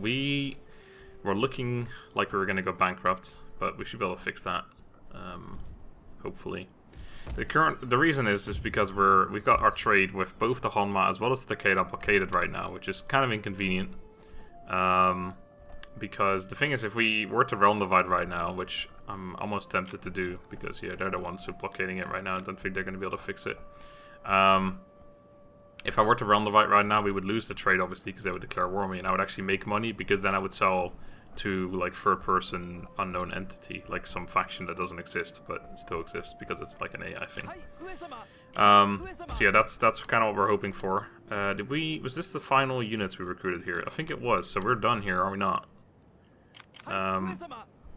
we're looking like we were going to go bankrupt, but we should be able to fix that, hopefully. The reason is because we've got our trade with both the Honma as well as the Takeda blockaded right now, which is kind of inconvenient. Because the thing is, if we were to realm divide right now, which I'm almost tempted to do, because yeah, they're the ones who are blockading it right now. I don't think they're going to be able to fix it. If I were to realm divide right now, we would lose the trade, obviously, because they would declare war on me, and I would actually make money, because then I would sell to like third-person unknown entity, like some faction that doesn't exist, but it still exists because it's like an AI thing. So yeah, that's kind of what we're hoping for. Was this the final units we recruited here? I think it was. So we're done here, are we not?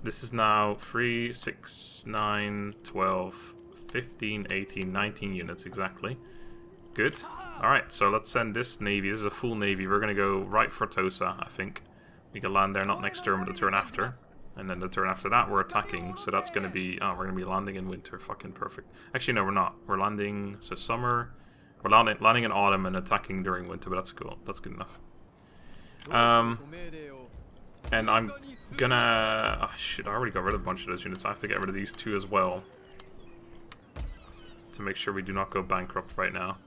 This is now 3, 6, 9, 12, 15, 18, 19 units exactly. Good. Alright, so let's send this navy. This is a full navy. We're going to go right for Tosa, I think. We can land there not next turn, but the turn after. And then the turn after that, we're attacking. So that's going to be... Oh, we're going to be landing in winter. Fucking perfect. Actually, no, we're not. We're landing... So summer... We're landing in autumn and attacking during winter, but that's cool. That's good enough. And I'm gonna... Oh, shit, I already got rid of a bunch of those units. I have to get rid of these two as well. To make sure we do not go bankrupt right now.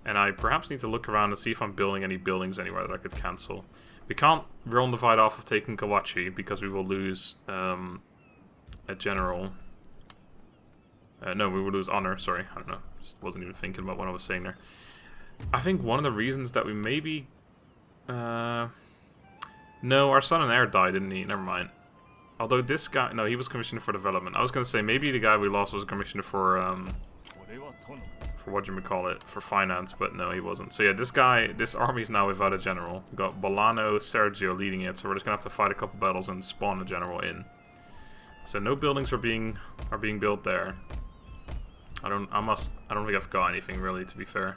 And I perhaps need to look around and see if I'm building any buildings anywhere that I could cancel. We can't realm divide off of taking Kawachi because we will lose a general. No, we will lose honor, sorry. I don't know. Just wasn't even thinking about what I was saying there. I think one of the reasons that we maybe... No, our son and heir died, didn't he? Never mind. Although this guy... No, he was commissioner for development. I was going to say, maybe the guy we lost was commissioner for whatchamacallit, for finance, but no, he wasn't. So yeah, this army's now without a general. We've got Bolano, Sergio leading it, so we're just going to have to fight a couple battles and spawn a general in. So no buildings are being built there. I don't think I've got anything really, to be fair.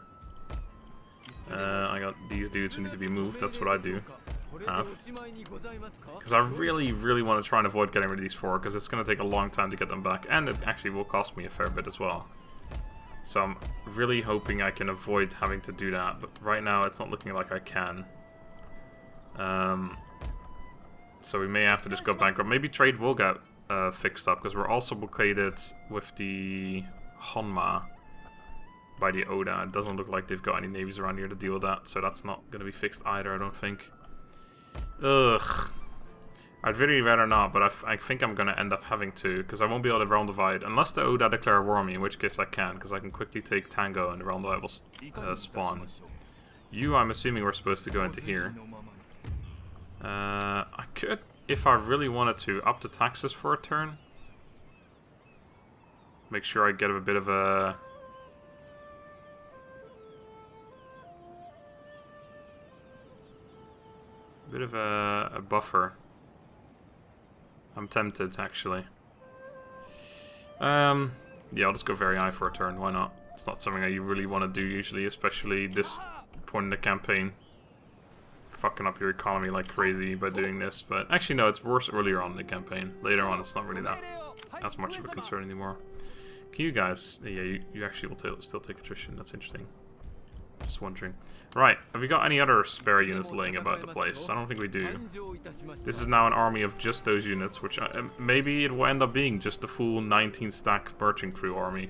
I got these dudes who need to be moved. That's what I do. Because I really, really want to try and avoid getting rid of these four, because it's going to take a long time to get them back, and it actually will cost me a fair bit as well. So I'm really hoping I can avoid having to do that, but right now it's not looking like I can. So we may have to just go bankrupt. Maybe trade will get fixed up, because we're also blockaded with the Honma by the Oda. It doesn't look like they've got any navies around here to deal with that, so that's not going to be fixed either, I don't think. Ugh. I'd really rather not, but I think I'm going to end up having to, because I won't be able to realm divide, unless the Oda declare war on me, in which case I can, because I can quickly take Tango and the realm divide will spawn. You, I'm assuming we're supposed to go into here. I could, if I really wanted to, up the taxes for a turn. Make sure I get a bit of a... buffer. I'm tempted, actually. Yeah, I'll just go very high for a turn. Why not? It's not something that you really want to do usually, especially this point in the campaign. Fucking up your economy like crazy by doing this, but actually no, it's worse earlier on in the campaign. Later on, it's not really that as much of a concern anymore. Can you guys? Yeah, you actually will still take attrition. That's interesting. Just wondering. Right, have we got any other spare units laying about the place? I don't think we do. This is now an army of just those units, which maybe it will end up being just the full 19-stack merchant crew army.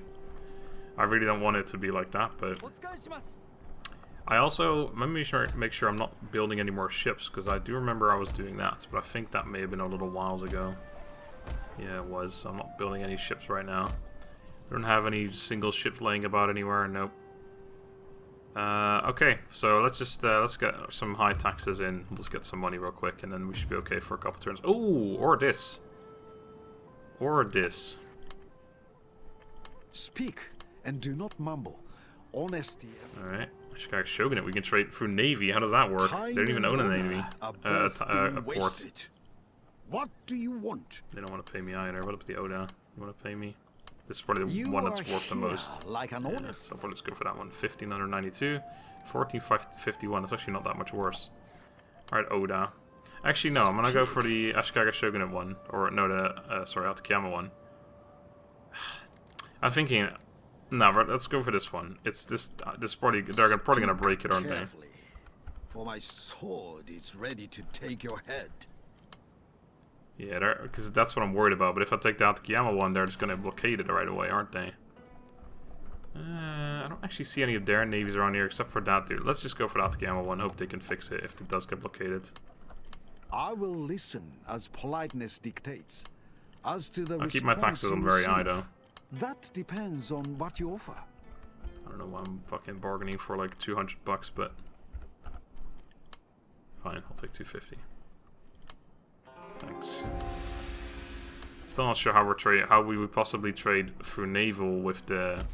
I really don't want it to be like that, but... I also, let me make sure I'm not building any more ships, because I do remember I was doing that, but I think that may have been a little whiles ago. Yeah, it was. So I'm not building any ships right now. We don't have any single ships laying about anywhere, nope. Okay, so let's get some high taxes in. Let's get some money real quick, and then we should be okay for a couple turns. Oh, or this. Or this. Speak, and do not mumble. Honesty. Alright. Shogunate, we can trade through navy. How does that work? They don't even own a navy. A port. What do you want? They don't want to pay me either. What about the Oda? You want to pay me? This is probably the one that's worth the most. Like an yeah, so I'll probably just go for that one. 1592, 1451. That's actually not that much worse. Alright, Oda. Actually, no, I'm gonna go for the Ashikaga Shogunate one. Or, no, the, sorry, Atakiyama one. I'm thinking, no, let's go for this one. It's just, they're probably gonna break it, aren't they? for my sword is ready to take your head. Yeah, because that's what I'm worried about. But if I take the Atakeyama one, they're just going to blockade it right away, aren't they? I don't actually see any of their navies around here except for that dude. Let's just go for the Atakeyama one. Hope they can fix it if it does get blockaded. I will listen as politeness dictates. As to the I'll keep my taxes on very high though. That depends on what you offer. I don't know why I'm fucking bargaining for like 200 bucks, but fine, I'll take 250. Thanks. Still not sure how we would possibly trade through naval with the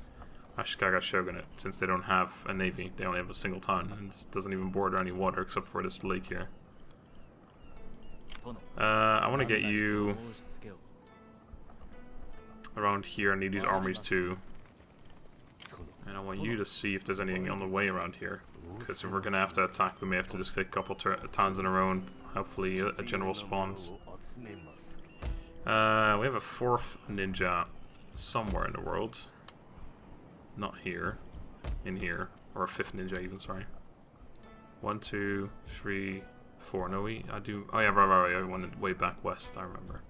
Ashikaga Shogunate, since they don't have a navy. They only have a single town, and it doesn't even border any water except for this lake here. I want to get you around here. I need these armies too. And I want you to see if there's anything on the way around here. Because if we're going to have to attack, we may have to just take a couple towns in a row and hopefully a general spawns. We have a 4th ninja somewhere in the world. Not here. In here. Or a 5th ninja even, sorry. 1, 2, 3, 4. No, I do... Oh yeah, right. I went way back west, I remember.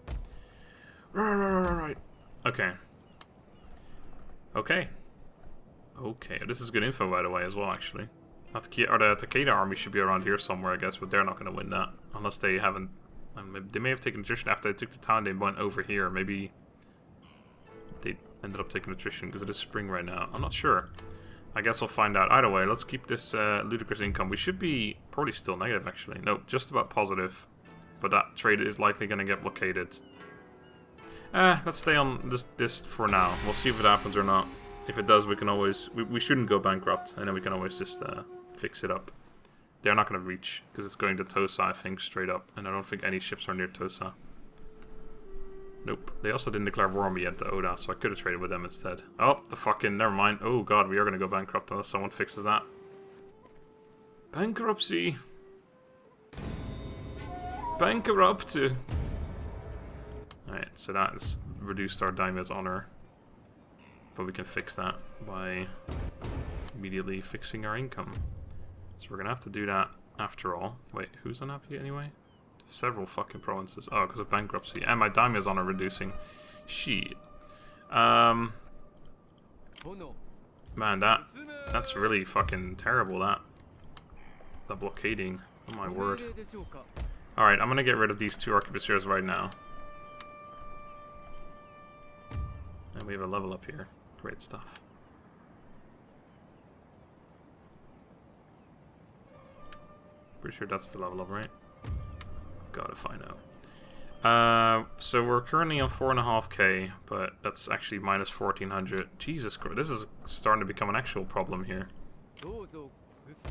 Right. Okay. Okay, this is good info by the way as well, actually. The Takeda army should be around here somewhere, I guess, but they're not going to win that. Unless they haven't... They may have taken attrition after they took the town, they went over here. Maybe they ended up taking attrition because it is spring right now. I'm not sure. I guess I'll find out. Either way, let's keep this ludicrous income. We should be probably still negative, actually. No, just about positive. But that trade is likely going to get blockaded. Let's stay on this for now. We'll see if it happens or not. If it does, we can always... We shouldn't go bankrupt, and then we can always just fix it up. They're not going to reach, because it's going to Tosa, I think, straight up. And I don't think any ships are near Tosa. Nope. They also didn't declare war on me yet to Oda, so I could have traded with them instead. Oh, the fucking... Never mind. Oh god, we are going to go bankrupt unless someone fixes that. Bankruptcy. Bankrupt. Alright, so that has reduced our daimyo's honor. But we can fix that by immediately fixing our income. So we're going to have to do that after all. Wait, who's unhappy anyway? Several fucking provinces. Oh, because of bankruptcy. And my daimyo's honor reducing. Shit. Man, that's really fucking terrible, that. The blockading. Oh my word. Alright, I'm going to get rid of these 2 arquebusiers right now. And we have a level up here. Great stuff. Pretty sure that's the level up, right? God, if I know. So we're currently on 4.5k, but that's actually minus 1400. Jesus Christ, this is starting to become an actual problem here.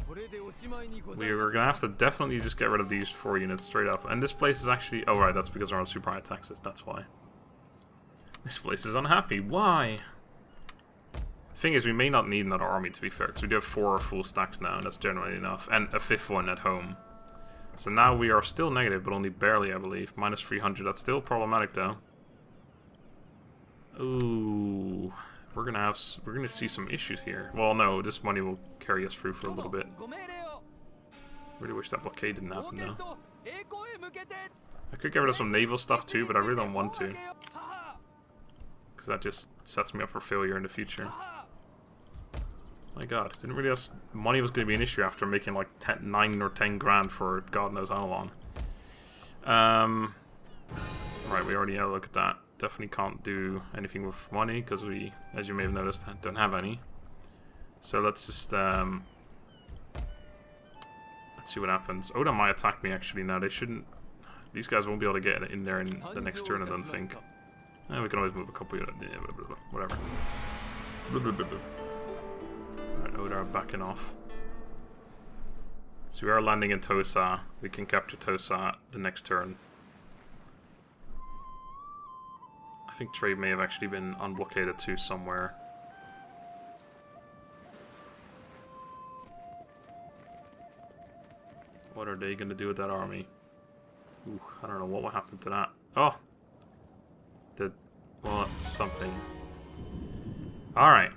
We're gonna have to definitely just get rid of these 4 units straight up. And this place is actually... Oh right, that's because we're on super high taxes, that's why. This place is unhappy. Why? Thing is, we may not need another army, to be fair, because we do have 4 full stacks now, and that's generally enough. And a 5th one at home. So now we are still negative, but only barely, I believe. Minus 300. That's still problematic, though. Ooh, we're gonna see some issues here. Well, no, this money will carry us through for a little bit. Really wish that blockade didn't happen, though. I could get rid of some naval stuff too, but I really don't want to, because that just sets me up for failure in the future. My god, didn't realize money was going to be an issue after making like 9 or 10 grand for God knows how long. Right, we already had a look at that. Definitely can't do anything with money, because we, as you may have noticed, don't have any. So let's just, let's see what happens. Oda might attack me actually now. They shouldn't, these guys won't be able to get in there in the next turn, I don't think. We can always move a couple units, whatever. Alright, Oda backing off. So we are landing in Tosa. We can capture Tosa the next turn. I think trade may have actually been unblockaded too somewhere. What are they going to do with that army? Ooh, I don't know what will happen to that. Oh! Well, it's something. Alright.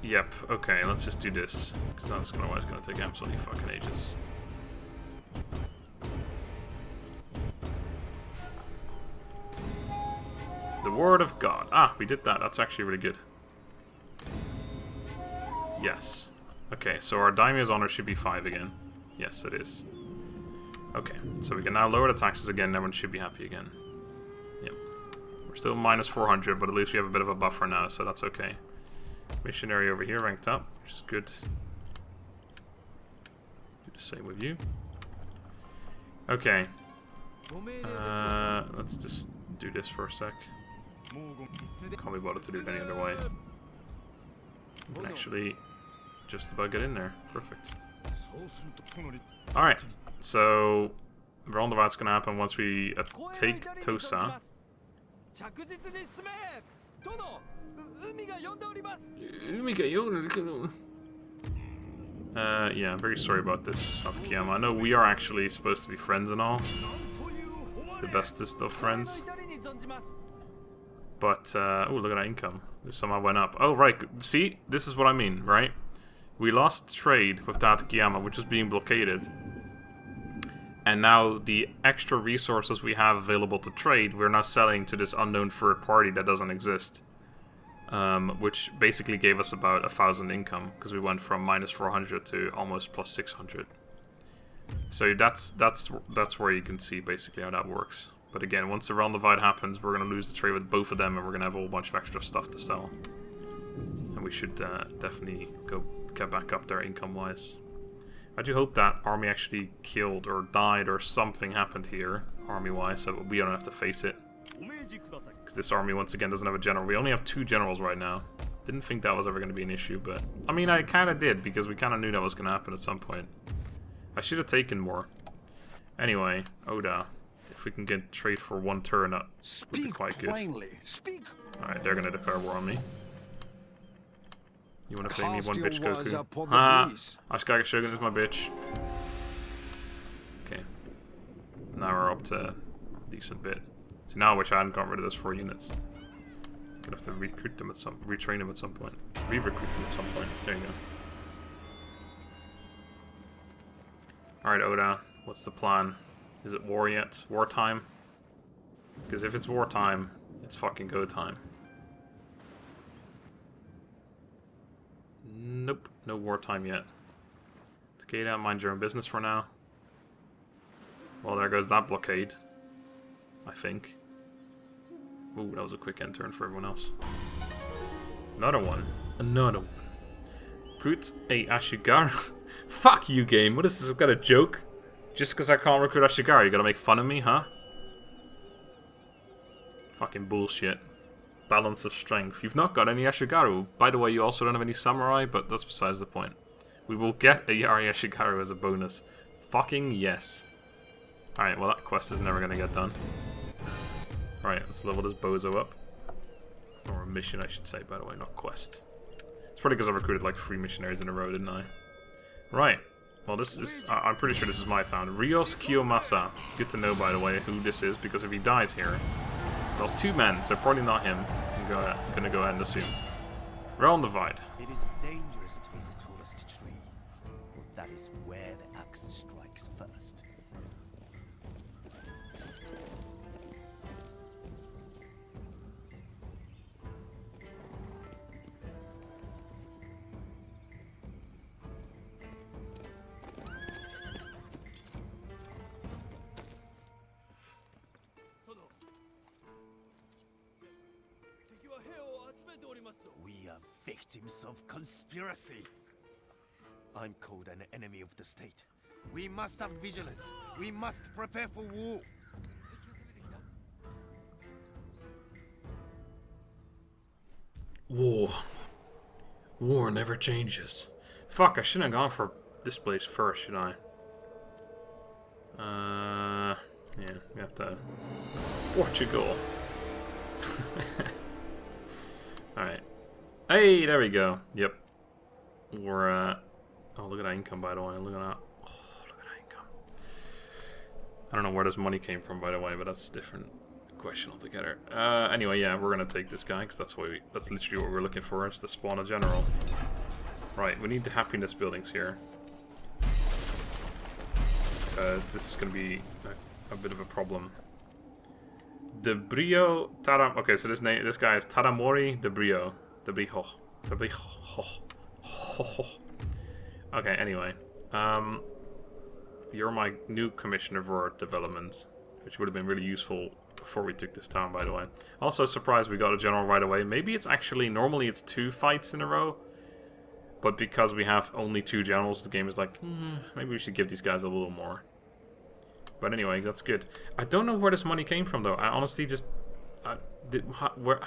Yep, okay, let's just do this. Because that's otherwise going to take absolutely fucking ages. The Word of God. Ah, we did that. That's actually really good. Yes. Okay, so our daimyo's honor should be 5 again. Yes, it is. Okay, so we can now lower the taxes again, everyone should be happy again. Yep. We're still minus 400, but at least we have a bit of a buffer now, so that's okay. Missionary over here ranked up, which is good. Do the same with you. Okay. Let's just do this for a sec. Can't be bothered to do it any other way. We can actually just about get in there. Perfect. Alright, so roundabout's gonna happen once we take Tosa. Yeah, I'm very sorry about this, Satakiyama. I know we are actually supposed to be friends and all. The bestest of friends. But, oh, look at that income. It somehow went up. Oh, right. See? This is what I mean, right? We lost trade with Tatakiyama, which is being blockaded. And now the extra resources we have available to trade, we're now selling to this unknown third party that doesn't exist. Which basically gave us about 1,000 income, because we went from minus 400 to almost plus 600. So that's where you can see basically how that works. But again, once the realm divide happens, we're going to lose the trade with both of them, and we're going to have a whole bunch of extra stuff to sell. And we should definitely get back up there income-wise. I do hope that army actually killed or died or something happened here, army-wise, so we don't have to face it. Because this army, once again, doesn't have a general. We only have 2 generals right now. Didn't think that was ever going to be an issue, but... I mean, I kind of did, because we kind of knew that was going to happen at some point. I should have taken more. Anyway, Oda. If we can get trade for 1 turn, that would be quite good. Alright, they're going to declare war on me. You want to play me 1 bitch, Goku? Ah! Ashikaga Shogun is my bitch. Okay. Now we're up to a decent bit. See, now I wish I hadn't gotten rid of those 4 units. Gonna have to recruit them at retrain them at some point. Re-recruit them at some point. There you go. Alright, Oda. What's the plan? Is it war yet? Wartime? Because if it's wartime, it's fucking go time. Nope, no wartime yet. Okay, don't mind your own business for now. Well, there goes that blockade. I think. Ooh, that was a quick end turn for everyone else. Another one. Another one. Recruit a Ashigaru. Fuck you, game. What is this? I've got a joke? Just because I can't recruit Ashigaru, you gotta make fun of me, huh? Fucking bullshit. Balance of strength. You've not got any Ashigaru. By the way, you also don't have any samurai, but that's besides the point. We will get a Yari Ashigaru as a bonus. Fucking yes. Alright, well that quest is never gonna get done. Alright, let's level this bozo up. Or a mission, I should say, by the way, not quest. It's probably because I recruited like 3 missionaries in a row, didn't I? Right. Well, this is... I'm pretty sure this is my town. Rios Kiyomasa. Good to know, by the way, who this is, because if he dies here... There's 2 men, so probably not him. I'm gonna go ahead and assume. Realm divide. It is dangerous to be the tallest tree, for that is where the axe strikes first. We are victims of conspiracy. I'm called an enemy of the state. We must have vigilance. We must prepare for war. War. War never changes. Fuck, I shouldn't have gone for this place first, should I? Yeah, we have to... Portugal. Alright. Hey, there we go. Yep. We're, oh, look at that income, by the way. Look at that. Oh, look at that income. I don't know where this money came from, by the way, but that's different question altogether. Anyway, yeah, we're gonna take this guy because that's literally what we're looking for. Is to spawn a general. Right, we need the happiness buildings here because this is gonna be a bit of a problem. De Brio Taram. Okay, so this guy is Taramori De Brio. De Brio. De Brio. Okay, anyway. You're my new commissioner for development, which would have been really useful before we took this town, by the way. Also surprised we got a general right away. Maybe it's actually, normally it's 2 fights in a row, but because we have only 2 generals, the game is like, maybe we should give these guys a little more. But anyway, that's good. I don't know where this money came from, though. I honestly just... what?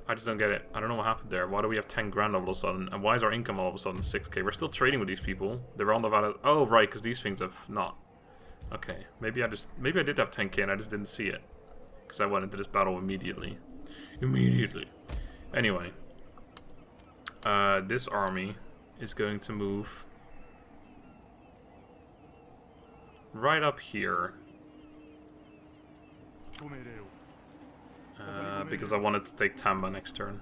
I just don't get it. I don't know what happened there. Why do we have 10 grand all of a sudden? And why is our income all of a sudden 6k? We're still trading with these people. They're on the value... Oh, right, because these things have not... Okay, maybe I did have 10k and I just didn't see it. Because I went into this battle immediately. Anyway. This army is going to move... right up here. Because I wanted to take Tamba next turn.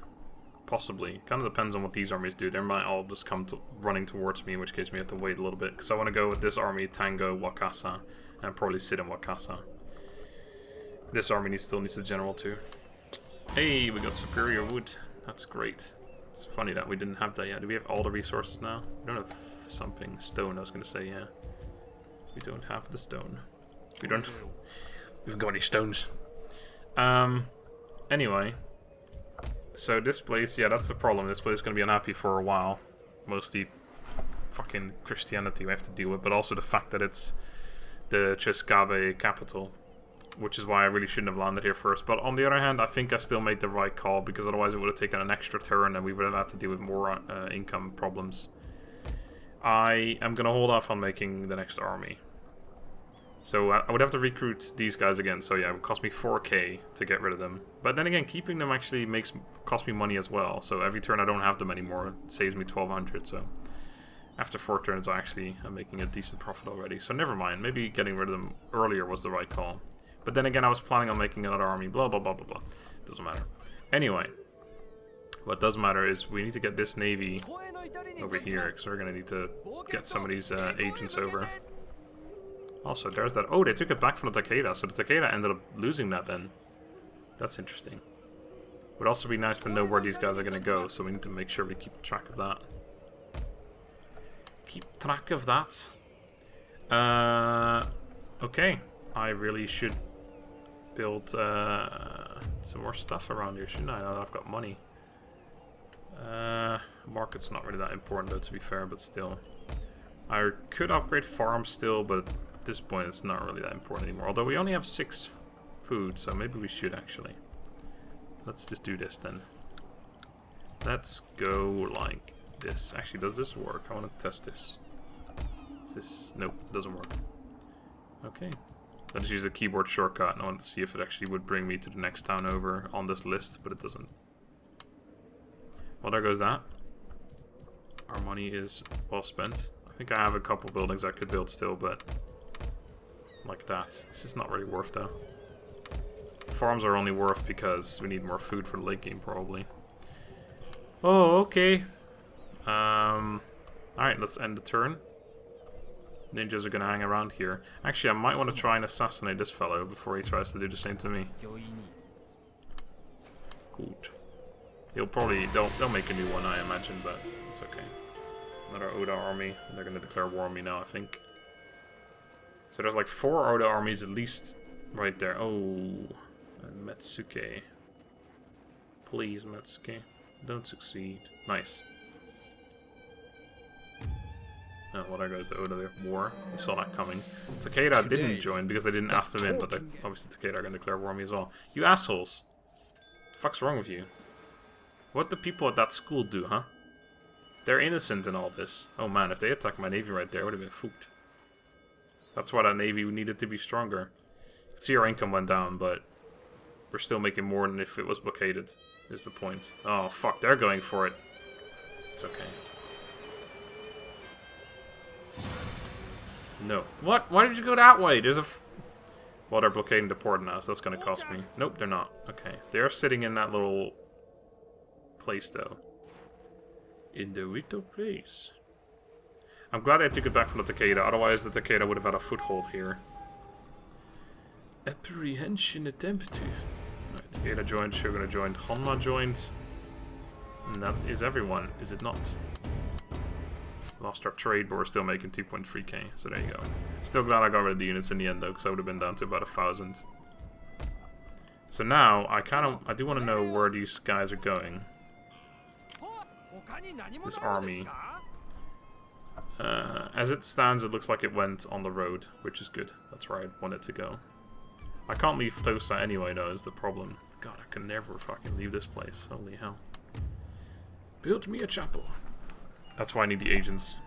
Possibly. Kind of depends on what these armies do. They might all just come running towards me, in which case we have to wait a little bit. Because I want to go with this army, Tango, Wakasa, and probably sit in Wakasa. This army still needs a general too. Hey, we got superior wood. That's great. It's funny that we didn't have that yet. Do we have all the resources now? We don't have something. Stone, I was going to say, yeah. We don't have the stone. We haven't got any stones. Anyway. So this place, yeah, that's the problem. This place is going to be unhappy for a while. Mostly fucking Christianity we have to deal with, but also the fact that it's the Cheskabe capital. Which is why I really shouldn't have landed here first. But on the other hand, I think I still made the right call, because otherwise it would have taken an extra turn and we would have had to deal with more income problems. I am going to hold off on making the next army. So I would have to recruit these guys again. So yeah, it would cost me 4k to get rid of them. But then again, keeping them actually costs me money as well. So every turn I don't have them anymore. It saves me 1200. So after 4 turns I'm making a decent profit already. So never mind. Maybe getting rid of them earlier was the right call. But then again, I was planning on making another army. Blah, blah, blah, blah, blah. Doesn't matter. Anyway. What does matter is we need to get this navy over here, because we're going to need to get some of these agents over. Also, there's that. Oh, they took it back from the Takeda, so the Takeda ended up losing that then. That's interesting. Would also be nice to know where these guys are going to go, so we need to make sure we keep track of that. Keep track of that. Okay. I really should build some more stuff around here, shouldn't I? Now that I've got money. Market's not really that important though, to be fair, but still. I could upgrade farms still, but at this point it's not really that important anymore. Although we only have 6 food, so maybe we should actually. Let's just do this then. Let's go like this. Actually, does this work? I want to test this. Is this... Nope, doesn't work. Okay. I just use a keyboard shortcut and I want to see if it actually would bring me to the next town over on this list, but it doesn't. Well, there goes that. Our money is well spent. I think I have a couple buildings I could build still, but like that. It's just not really worth though. Farms are only worth because we need more food for the late game probably. Oh, okay. Alright, let's end the turn. Ninjas are going to hang around here. Actually, I might want to try and assassinate this fellow before he tries to do the same to me. Good. He'll probably... They'll make a new one, I imagine, but it's okay. Another Oda army. They're going to declare war on me now, I think. So there's like 4 Oda armies at least right there. Oh, and Metsuke. Please, Metsuke. Don't succeed. Nice. Oh, well, there goes the Oda war. We saw that coming. Takeda didn't join because I didn't ask them in, but obviously Takeda are going to declare war on me as well. You assholes! What the fuck's wrong with you? What the people at that school do, huh? They're innocent in all this. Oh man, if they attacked my navy right there, it would have been fooked. That's why that navy needed to be stronger. You can see our income went down, but we're still making more than if it was blockaded, is the point. Oh fuck, they're going for it. It's okay. No. What? Why did you go that way? There's a... Well, they're blockading the port now, so that's going to cost me. Nope, they're not. Okay. They are sitting in that little place, though. In the little place. I'm glad I took it back from the Takeda, otherwise the Takeda would have had a foothold here. Apprehension attempted. Right, Takeda joined, Shogun joined, Honma joined. And that is everyone, is it not? Lost our trade, but we're still making 2.3k, so there you go. Still glad I got rid of the units in the end, though, because I would have been down to about 1,000. So now, I do want to know where these guys are going. This army. As it stands, it looks like it went on the road, which is good. That's where I want it to go. I can't leave Tosa anyway, though, is the problem. God, I can never fucking leave this place. Holy hell. Build me a chapel. That's why I need the agents.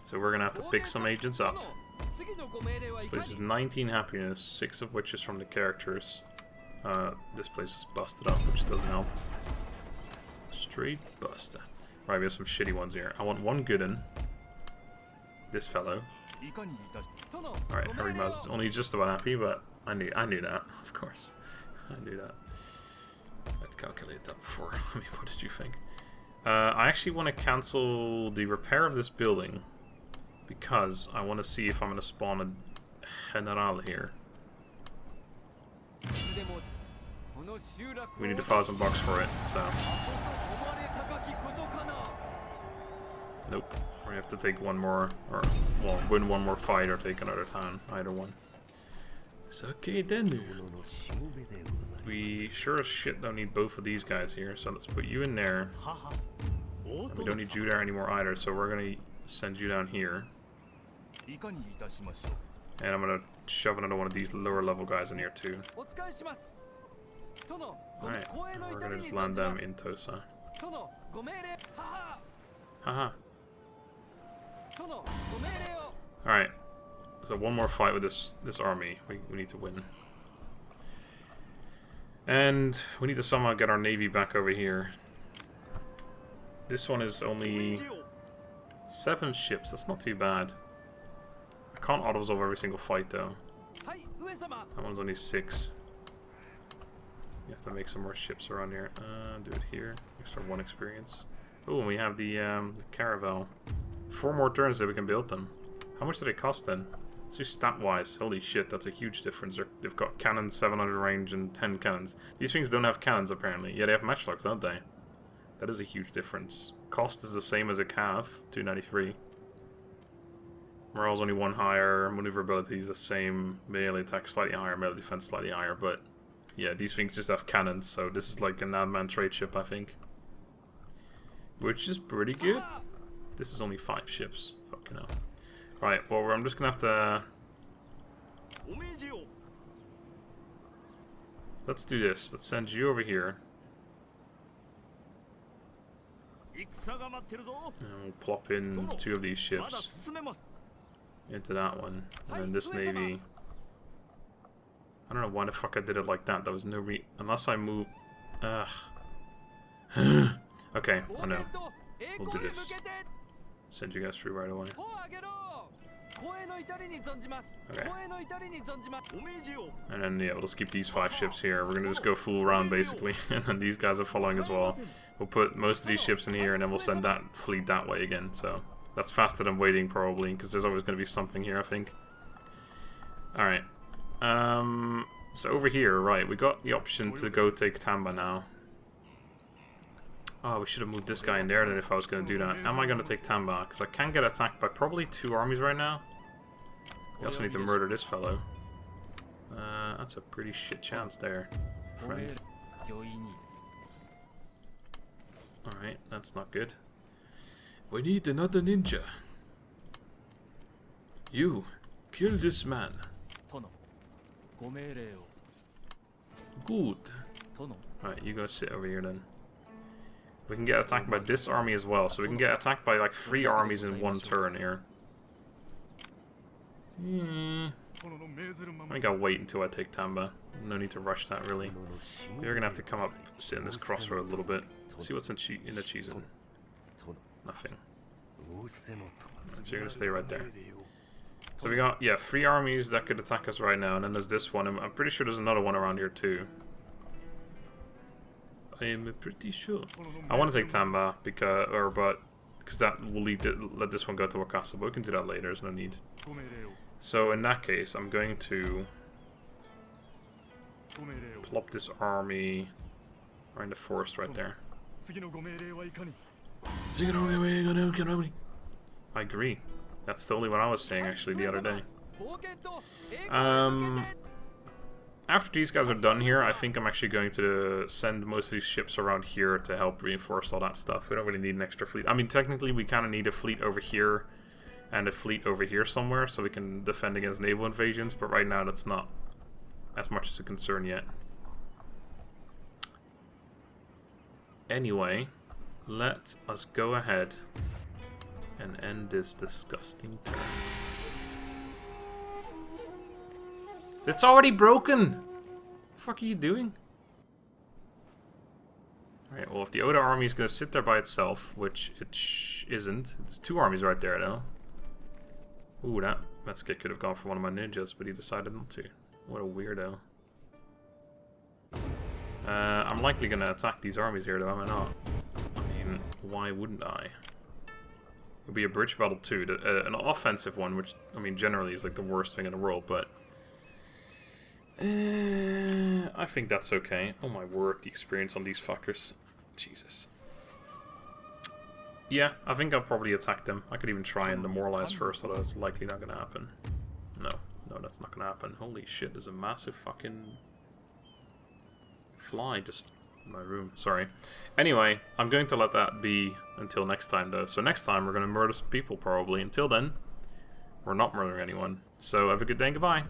So we're gonna have to pick some agents up. This place is 19 happiness, 6 of which is from the characters. This place is busted up, which doesn't help. Straight buster. Right, we have some shitty ones here. I want one good one. This fellow. Alright, Harry Mouse is only just about happy, but I knew that, of course. I knew that. I'd calculated that before. I mean, what did you think? I actually want to cancel the repair of this building because I want to see if I'm going to spawn a general here. We need $1,000 for it, so... Nope. We have to take one more, or, well, win one more fight or take another town. Either one. So, okay then. We sure as shit don't need both of these guys here, so let's put you in there. And we don't need you there anymore either, so we're gonna send you down here. And I'm gonna shove another one of these lower level guys in here too. Alright, we're gonna just land them in Tosa. Haha. Alright. So one more fight with this army. We need to win. And we need to somehow get our navy back over here. This one is only 7 ships. That's not too bad. I can't auto-resolve every single fight though. That one's only 6. You have to make some more ships around here. Do it here. Extra 1 experience. Oh, and we have the caravel. 4 more turns that we can build them. How much do they cost then? Let's do stat-wise. Holy shit, that's a huge difference. They've got cannons, 700 range, and 10 cannons. These things don't have cannons, apparently. Yeah, they have matchlocks, don't they? That is a huge difference. Cost is the same as a cav, 293. Morale's only 1 higher. Maneuverability is the same. Melee attack slightly higher. Melee defense slightly higher. But yeah, these things just have cannons. So this is like a non-man trade ship, I think. Which is pretty good. This is only 5 ships. Fucking hell. Right, well, I'm just gonna have to... Let's do this. Let's send you over here. And we'll plop in 2 of these ships into that one. And then this navy... I don't know why the fuck I did it like that. There was no unless I move... Ugh. Okay, I know. We'll do this. Send you guys through right away. Okay. And then, yeah, we'll just keep these 5 ships here. We're gonna just go full round, basically. And then these guys are following as well. We'll put most of these ships in here, and then we'll send that fleet that way again. So, that's faster than waiting, probably, because there's always gonna be something here, I think. Alright. So over here, right, we got the option to go take Tamba now. Oh, we should have moved this guy in there then if I was going to do that. Am I going to take Tamba? Because I can get attacked by probably 2 armies right now. We also need to murder this fellow. That's a pretty shit chance there, friend. Alright, that's not good. We need another ninja. You, kill this man. Good. Alright, you go sit over here then. We can get attacked by this army as well, so we can get attacked by like 3 armies in 1 turn here. I think I'll wait until I take Tamba. No need to rush that, really. We're gonna have to come up, sit in this crossroad a little bit. See what's in the Nothing. Right, so you're gonna stay right there. So we got, yeah, 3 armies that could attack us right now, and then there's this one, and I'm pretty sure there's another one around here too. I am pretty sure. I want to take Tamba, because that will let this one go to Wakasa, but we can do that later, there's no need. So in that case, I'm going to plop this army right in the forest right there. I agree. That's totally what I was saying actually the other day. After these guys are done here, I think I'm actually going to send most of these ships around here to help reinforce all that stuff. We don't really need an extra fleet. I mean, technically we kind of need a fleet over here and a fleet over here somewhere so we can defend against naval invasions, but right now that's not as much as a concern yet. Anyway, let us go ahead and end this disgusting turn. It's already broken! What the fuck are you doing? Alright, well if the Oda army is going to sit there by itself, which it isn't. There's 2 armies right there though. Ooh, that Metsuke could have gone for one of my ninjas, but he decided not to. What a weirdo. I'm likely going to attack these armies here though, am I not? I mean, why wouldn't I? It'll be a bridge battle too, an offensive one, which, I mean, generally is like the worst thing in the world, but I think that's okay. Oh my word, the experience on these fuckers. Jesus. Yeah, I think I'll probably attack them. I could even try and demoralize first, although it's likely not going to happen. No, that's not going to happen. Holy shit, there's a massive fucking fly just in my room. Sorry. Anyway, I'm going to let that be until next time, though. So next time, we're going to murder some people, probably. Until then, we're not murdering anyone. So have a good day and goodbye.